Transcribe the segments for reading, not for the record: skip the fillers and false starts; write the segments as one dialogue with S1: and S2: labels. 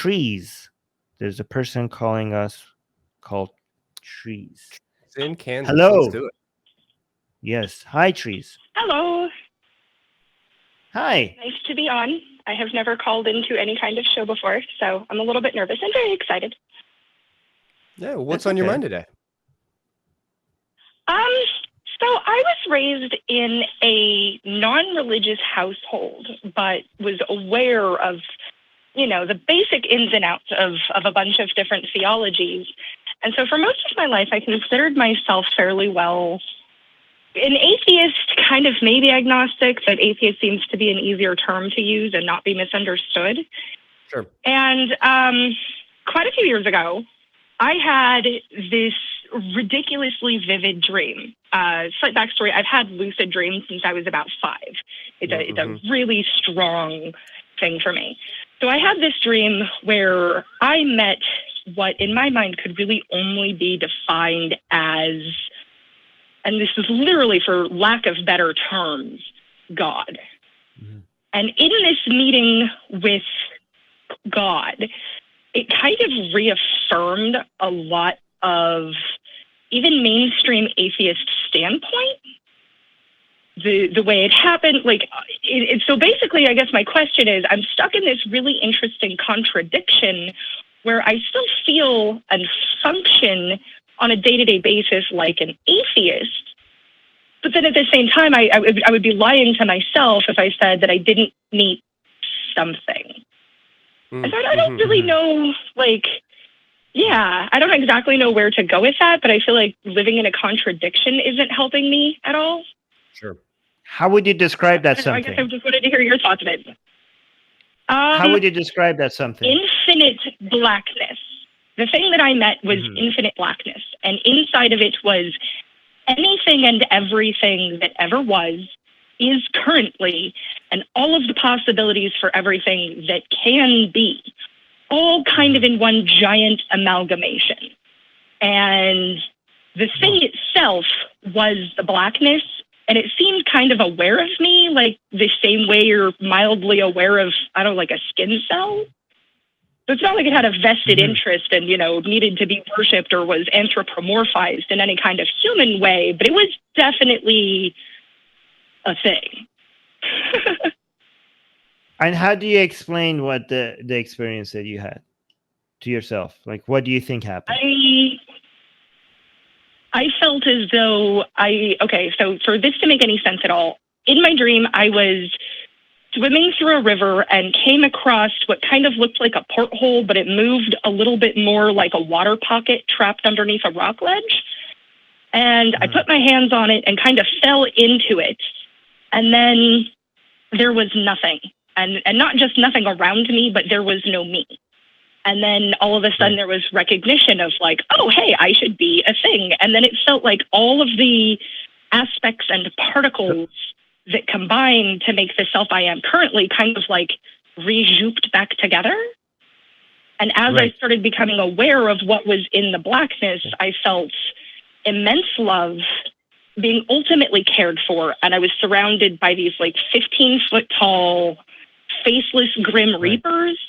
S1: Trees. There's a person calling us called Trees.
S2: It's in Kansas.
S1: Hello.
S2: Let's do it.
S1: Yes. Hi, Trees.
S3: Hello.
S1: Hi.
S3: Nice to be on. I have never called into any kind of show before, so I'm a little bit nervous and very excited.
S2: Yeah, what's on your mind today?
S3: So I was raised in a non-religious household, but was aware of, the basic ins and outs of a bunch of different theologies. And so for most of my life, I considered myself fairly well an atheist, kind of maybe agnostic, but atheist seems to be an easier term to use and not be misunderstood.
S2: Sure.
S3: And quite a few years ago, I had this ridiculously vivid dream. Slight backstory, I've had lucid dreams since I was about 5. It's a really strong thing for me. So I had this dream where I met what in my mind could really only be defined as, and this is literally for lack of better terms, God. Mm-hmm. And in this meeting with God, it kind of reaffirmed a lot of even mainstream atheist standpoint. The way it happened, so basically, I guess my question is, I'm stuck in this really interesting contradiction where I still feel and function on a day-to-day basis like an atheist, but then at the same time, I would be lying to myself if I said that I didn't meet something. So I don't really know, I don't exactly know where to go with that, but I feel like living in a contradiction isn't helping me at all.
S2: Sure.
S1: How would you describe that something?
S3: I guess I just wanted to hear your thoughts on it.
S1: How would you describe that something?
S3: Infinite blackness. The thing that I met was infinite blackness. And inside of it was anything and everything that ever was, is currently, and all of the possibilities for everything that can be, all kind of in one giant amalgamation. And the thing itself was the blackness, and it seemed kind of aware of me, like the same way you're mildly aware of, a skin cell. So it's not like it had a vested interest and, needed to be worshipped or was anthropomorphized in any kind of human way, but it was definitely a thing.
S1: And how do you explain what the experience that you had to yourself? Like, what do you think happened?
S3: I felt as though so for this to make any sense at all, in my dream, I was swimming through a river and came across what kind of looked like a porthole, but it moved a little bit more like a water pocket trapped underneath a rock ledge. And I put my hands on it and kind of fell into it. And then there was nothing. And not just nothing around me, but there was no me. And then all of a sudden there was recognition of oh, hey, I should be a thing. And then it felt like all of the aspects and particles that combine to make the self I am currently kind of rejouped back together. And as I started becoming aware of what was in the blackness, I felt immense love, being ultimately cared for. And I was surrounded by these 15-foot tall, faceless, grim reapers.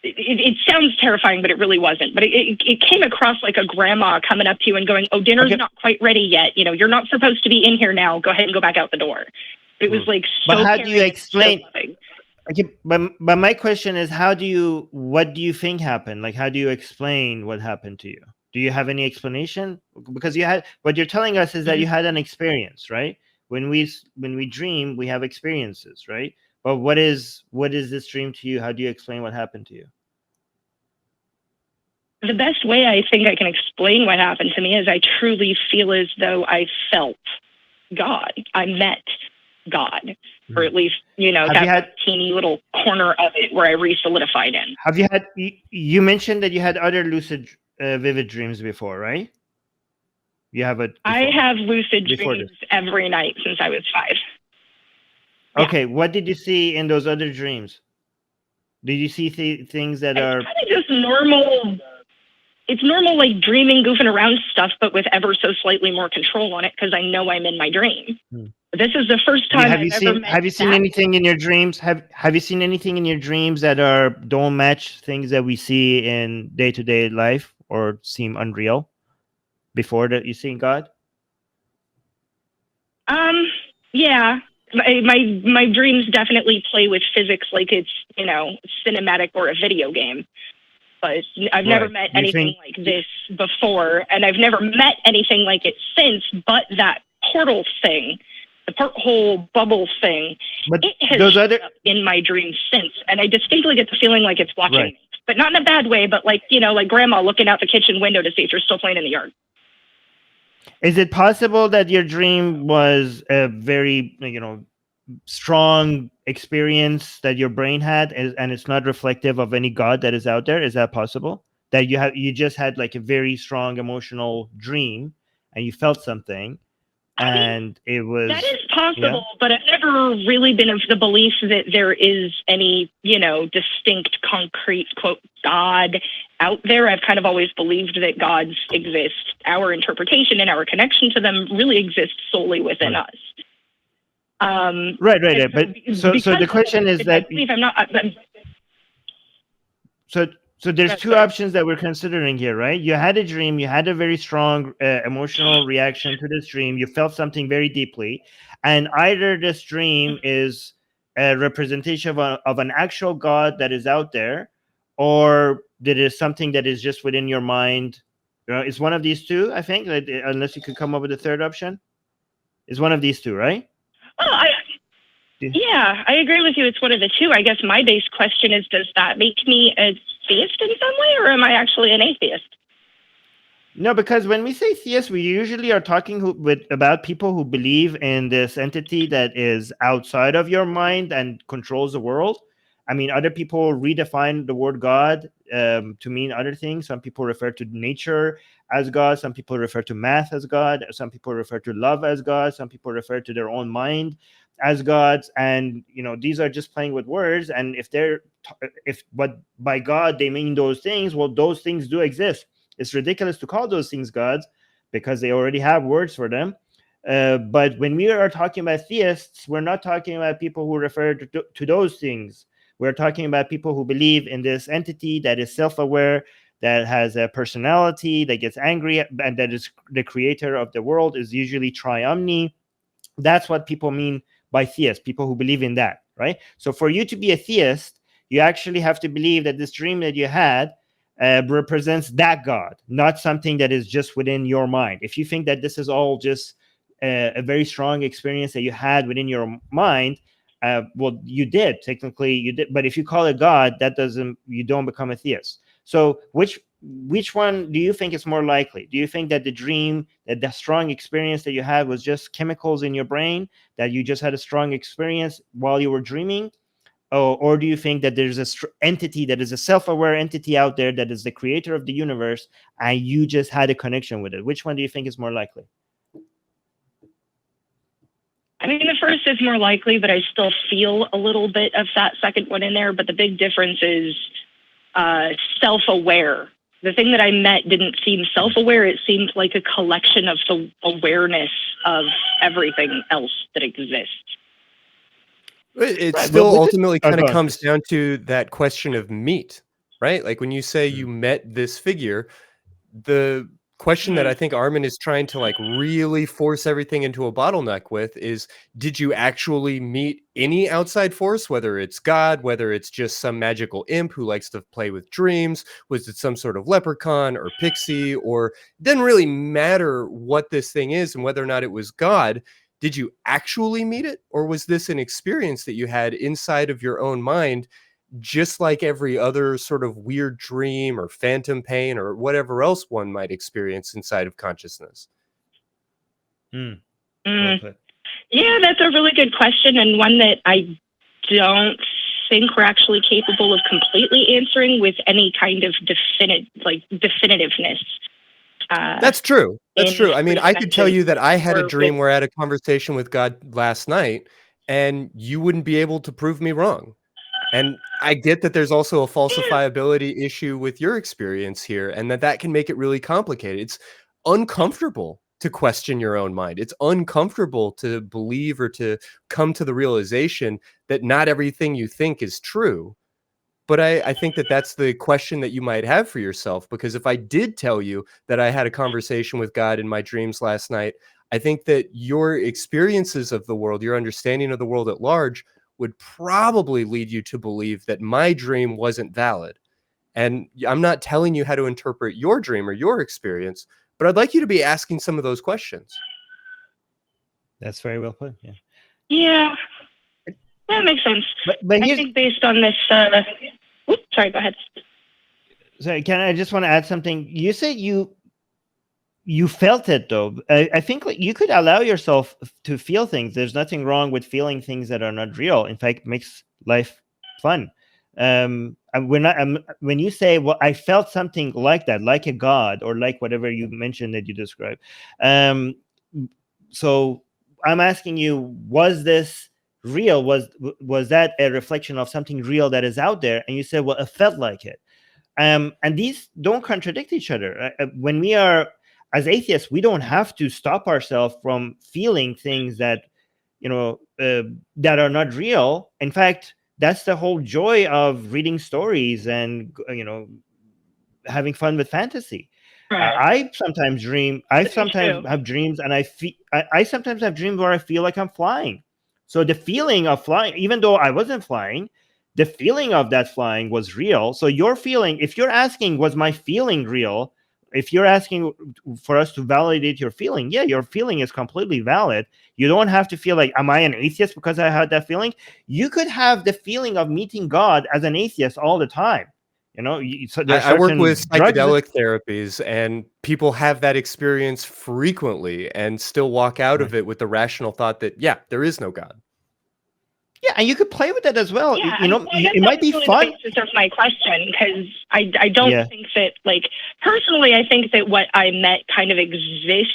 S3: It sounds terrifying, but it really wasn't. But it came across like a grandma coming up to you and going, "Oh, dinner's not quite ready yet. You're not supposed to be in here now. Go ahead and go back out the door." It was so.
S1: But how do you explain? But my question is, what do you think happened? How do you explain what happened to you? Do you have any explanation? Because what you're telling us is that you had an experience, right? When we dream, we have experiences, right? But what is this dream to you? How do you explain what happened to you?
S3: The best way I think I can explain what happened to me is I truly feel as though I felt God. I met God, or at least, that teeny little corner of it where I re-solidified in.
S1: Have you had, you mentioned that you had other lucid, vivid dreams before, right? You have
S3: I have lucid dreams every night since I was 5.
S1: Okay, what did you see in those other dreams? Did you see things that are
S3: kind of just normal? It's normal, dreaming, goofing around stuff, but with ever so slightly more control on it because I know I'm in my dream. This is the first time I've ever met
S1: have you seen
S3: that.
S1: anything in your dreams? Have you seen anything in your dreams that don't match things that we see in day-to-day life or seem unreal before that you seen God?
S3: Yeah. My dreams definitely play with physics like it's, cinematic or a video game. But I've never met anything like this before, and I've never met anything like it since, but that portal thing, the porthole bubble thing,
S1: but
S3: it has showed up in my dreams since, and I distinctly get the feeling like it's watching me. But not in a bad way, but like grandma looking out the kitchen window to see if you're still playing in the yard.
S1: Is it possible that your dream was a very, strong experience that your brain had, and it's not reflective of any God that is out there? Is that possible? That you just had like a very strong emotional dream and you felt something, and it was...
S3: That is possible, but I've never really been of the belief that there is any, distinct, concrete, quote, God out there. I've kind of always believed that gods exist. Our interpretation and our connection to them really exists solely within us.
S1: Right. But so the question is that... So there's two options that we're considering here, right? You had a dream, you had a very strong emotional reaction to this dream, you felt something very deeply, and either this dream is a representation of an actual God that is out there, or that is something that is just within your mind. It's one of these two, I think, unless you could come up with a third option. It's one of these two, right?
S3: Well, yeah, I agree with you. It's one of the two. I guess my base question is, does that make me a theist in some way, or am I actually an atheist?
S1: No, because when we say theist, we usually are talking about people who believe in this entity that is outside of your mind and controls the world. I mean, other people redefine the word God to mean other things. Some people refer to nature as God. Some people refer to math as God. Some people refer to love as God. Some people refer to their own mind as gods. And these are just playing with words. And if by God they mean those things, well, those things do exist. It's ridiculous to call those things gods because they already have words for them. But when we are talking about theists, we're not talking about people who refer to those things. We're talking about people who believe in this entity that is self-aware, that has a personality, that gets angry, and that is the creator of the world, is usually triomni. That's what people mean by theist, people who believe in that, right? So for you to be a theist, you actually have to believe that this dream that you had represents that God, not something that is just within your mind. If you think that this is all just a very strong experience that you had within your mind, well, you did, technically you did, but if you call it God, you don't become a theist. So which one do you think is more likely? Do you think that the dream, that the strong experience that you had was just chemicals in your brain, that you just had a strong experience while you were dreaming? Or do you think that there's a entity that is a self-aware entity out there that is the creator of the universe, and you just had a connection with it? Which one do you think is more likely?
S3: I mean, the first is more likely, but I still feel a little bit of that second one in there. But the big difference is self-aware. The thing that I met didn't seem self-aware. It seemed like a collection of the awareness of everything else that exists.
S2: It still ultimately kind of comes down to that question of meet, right? Like when you say you met this figure, the question that I think Armin is trying to like really force everything into a bottleneck with is, did you actually meet any outside force, whether it's God, whether it's just some magical imp who likes to play with dreams? Was it some sort of leprechaun or pixie? Or it doesn't really matter what this thing is and whether or not it was God. Did you actually meet it? Or was this an experience that you had inside of your own mind, just like every other sort of weird dream or phantom pain or whatever else one might experience inside of consciousness?
S3: Yeah, that's a really good question, and one that I don't think we're actually capable of completely answering with any kind of definitiveness.
S2: That's true. That's true. I mean, I could tell you that I had a dream where I had a conversation with God last night, and you wouldn't be able to prove me wrong. And I get that there's also a falsifiability issue with your experience here, and that can make it really complicated. It's uncomfortable to question your own mind. It's uncomfortable to believe or to come to the realization that not everything you think is true. But I think that that's the question that you might have for yourself, because if I did tell you that I had a conversation with God in my dreams last night, I think that your experiences of the world, your understanding of the world at large, would probably lead you to believe that my dream wasn't valid. And I'm not telling you how to interpret your dream or your experience, but I'd like you to be asking some of those questions.
S1: That's very well put. Yeah.
S3: Yeah. That makes sense.
S1: But
S3: I think based on this, oops, sorry, go ahead.
S1: Sorry, I just want to add something. You said you felt it though. I think like you could allow yourself to feel things. There's nothing wrong with feeling things that are not real. In fact, it makes life fun. And when you say, well, I felt something like that, like a god, or like whatever you mentioned that you described. So I'm asking you, was this real? Was that a reflection of something real that is out there? And you said, well, it felt like it. And these don't contradict each other. When we are, as atheists, we don't have to stop ourselves from feeling things that, that are not real. In fact, that's the whole joy of reading stories and, having fun with fantasy. Right. I sometimes dream. I sometimes have dreams, and I sometimes have dreams where I feel like I'm flying. So the feeling of flying, even though I wasn't flying, the feeling of that flying was real. So your feeling, if you're asking, was my feeling real? If you're asking for us to validate your feeling, yeah, your feeling is completely valid. You don't have to feel like, am I an atheist because I had that feeling? You could have the feeling of meeting God as an atheist all the time. So
S2: I work with psychedelic therapies, and people have that experience frequently and still walk out of it with the rational thought that, yeah, there is no God.
S1: Yeah, and you could play with that as well.
S3: Yeah,
S1: it might be
S3: really
S1: fun.
S3: The basis of my question, because I don't think that, like, personally, I think that what I met kind of exists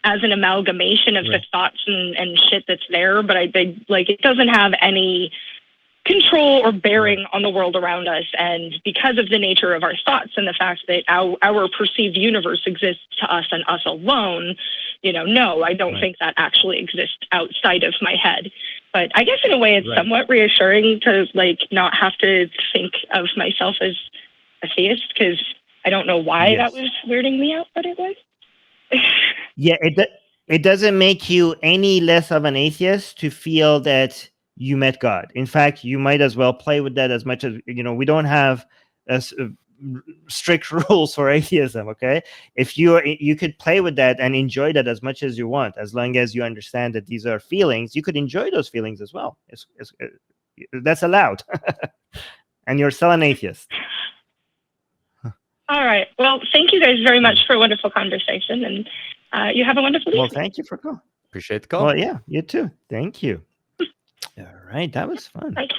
S3: as an amalgamation of the thoughts and shit that's there, but it doesn't have any control or bearing on the world around us. And because of the nature of our thoughts and the fact that our perceived universe exists to us and us alone, no, I don't think that actually exists outside of my head. But I guess in a way it's somewhat reassuring to not have to think of myself as a theist, because I don't know why that was weirding me out, but it was.
S1: Yeah, it doesn't make you any less of an atheist to feel that you met God. In fact, you might as well play with that as much as, we don't have strict rules for atheism, okay? If you could play with that and enjoy that as much as you want, as long as you understand that these are feelings, you could enjoy those feelings as well. That's allowed. And you're still an atheist.
S3: All right. Well, thank you guys very much for a wonderful conversation, and you have a wonderful day.
S1: Well, thank you for calling.
S2: Appreciate the call.
S1: Well, yeah, you too. Thank you. All right, that was fun.
S3: Right.